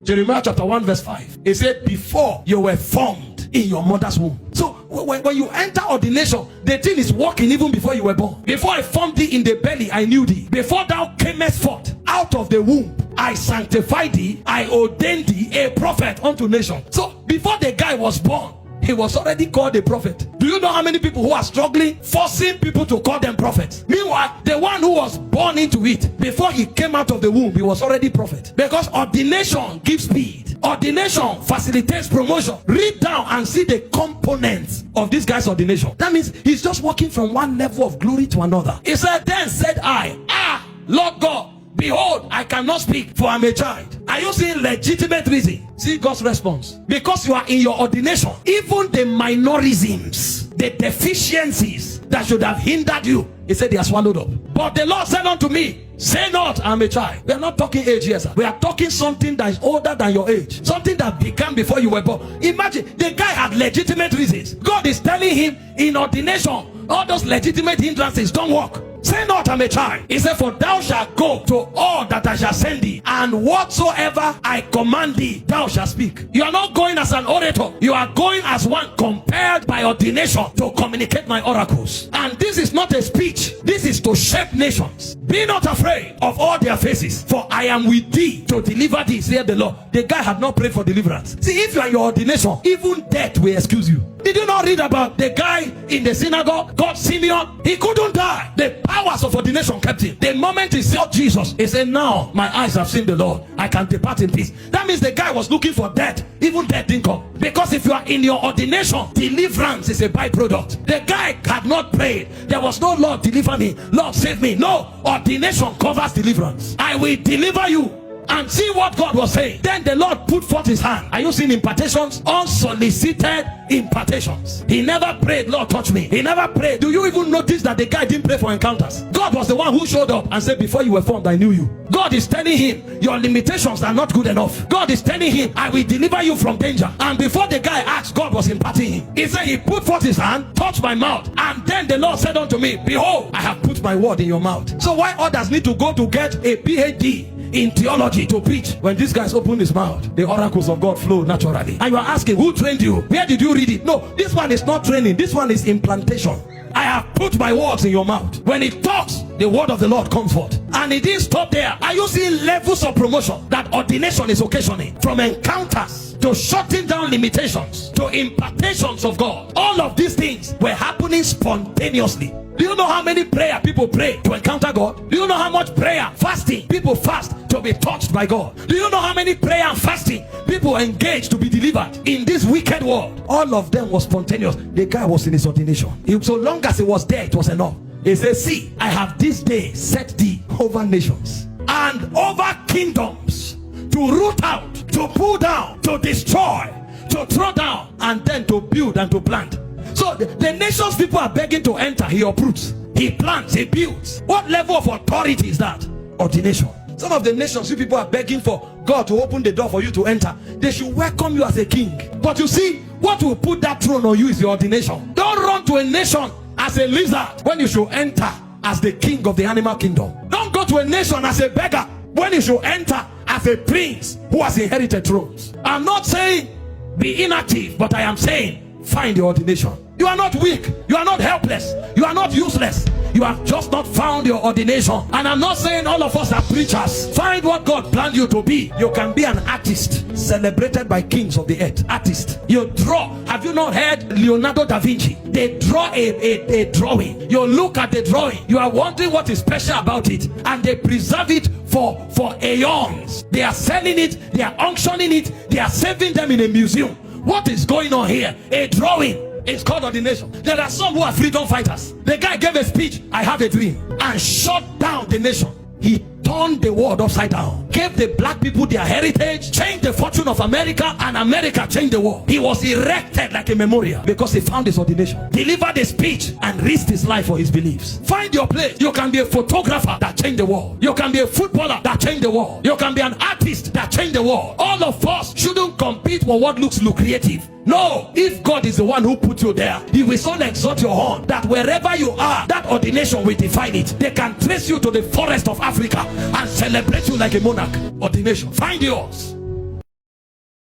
Jeremiah chapter 1 verse 5. It said, before you were formed in your mother's womb. So when you enter ordination, the thing is working even before you were born. Before I formed thee in the belly, I knew thee. Before thou camest forth out of the womb, I sanctified thee, I ordained thee a prophet unto nations. So before the guy was born, he was already called a prophet. Do you know how many people who are struggling, forcing people to call them prophets? Meanwhile, the one who was born into it, before he came out of the womb, he was already prophet. Because ordination gives speed. Ordination facilitates promotion. Read down and see the components of this guy's ordination. That means he's just walking from one level of glory to another. He said, then said I, Lord God, behold, I cannot speak, for I'm a child. Are you seeing legitimate reason? See God's response. Because you are in your ordination, even the minorisms, the deficiencies that should have hindered you, he said they are swallowed up. But the Lord said unto me, say not, I'm a child. We are not talking age here, sir. We are talking something that is older than your age. Something that began before you were born. Imagine, the guy had legitimate reasons. God is telling him in ordination, all those legitimate hindrances don't work. Say not, I'm a child. He said, for thou shalt go to all that I shall send thee, and whatsoever I command thee, thou shalt speak. You are not going as an orator. You are going as one compelled by ordination to communicate my oracles. And this is not a speech. This is to shape nations. Be not afraid of all their faces, for I am with thee to deliver thee, saith the Lord. The guy had not prayed for deliverance. See, if you are in your ordination, even death will excuse you. Did you not read about the guy in the synagogue called Simeon? He couldn't die. The powers of ordination kept him. The moment he saw Jesus, he said, now my eyes have seen the Lord. I can depart in peace. That means the guy was looking for death. Even death didn't come. Because if you are in your ordination, deliverance is a byproduct. The guy had not prayed. There was no Lord deliver me, Lord save me. No, ordination covers deliverance. I will deliver you. And see what God was saying. Then the Lord put forth his hand. Are you seeing impartations? Unsolicited impartations. He never prayed, Lord touch me. He never prayed. Do you even notice that the guy didn't pray for encounters? God was the one who showed up and said, before you were formed, I knew you. God is telling him, your limitations are not good enough. God is telling him, I will deliver you from danger. And before the guy asked, God was imparting him. He said, he put forth his hand, touched my mouth. And then the Lord said unto me, behold, I have put my word in your mouth. So why others need to go to get a PhD in theology to preach? When these guys open his mouth, the oracles of God flow naturally. And you are asking, who trained you? Where did you read it? No, this one is not training. This one is implantation. I have put my words in your mouth. When it talks, the word of the Lord comes forth. And it didn't stop there. Are you seeing levels of promotion that ordination is occasioning? From encounters to shutting down limitations to impartations of God. All of these things were happening spontaneously. Do you know how many prayer people pray to encounter God? Do you know how much prayer, fasting, people fast to be touched by God? Do you know how many prayer and fasting people engage to be delivered in this wicked world? All of them was spontaneous. The guy was in his ordination. So long as he was there, it was enough. He says, see, I have this day set thee over nations and over kingdoms, to root out, to pull down, to destroy, to throw down, and then to build and to plant. So the nations people are begging to enter, he uproots, he plants, he builds. What level of authority is that? Ordination. Some of the nations you people are begging for God to open the door for you to enter. They should welcome you as a king. But you see, what will put that throne on you is your ordination. Don't run to a nation as a lizard when you should enter as the king of the animal kingdom. Don't go to a nation as a beggar when you should enter as a prince who has inherited thrones. I'm not saying be inactive, but I am saying find the ordination. You are not weak, you are not helpless, you are not useless. You have just not found your ordination. And I'm not saying all of us are preachers. Find what God planned you to be. You can be an artist, celebrated by kings of the earth. Artist. You draw. Have you not heard Leonardo da Vinci? They draw a drawing. You look at the drawing, you are wondering what is special about it, and they preserve it for aeons. They are selling it, they are auctioning it, they are saving them in a museum. What is going on here? A drawing. It's called ordination. There are some who are freedom fighters. The guy gave a speech, I have a dream, and shut down the nation. He turned the world upside down, gave the black people their heritage, changed the fortune of America, and America changed the world. He was erected like a memorial because he found his ordination, delivered a speech, and risked his life for his beliefs. Find your place. You can be a photographer that changed the world. You can be a footballer that changed the world. You can be an artist that changed the world. All of us shouldn't compete for what looks lucrative. No, if God is the one who put you there, he will so exalt your horn that wherever you are, that ordination will define it. They can trace you to the forest of Africa and celebrate you like a monarch. Ordination. Find yours.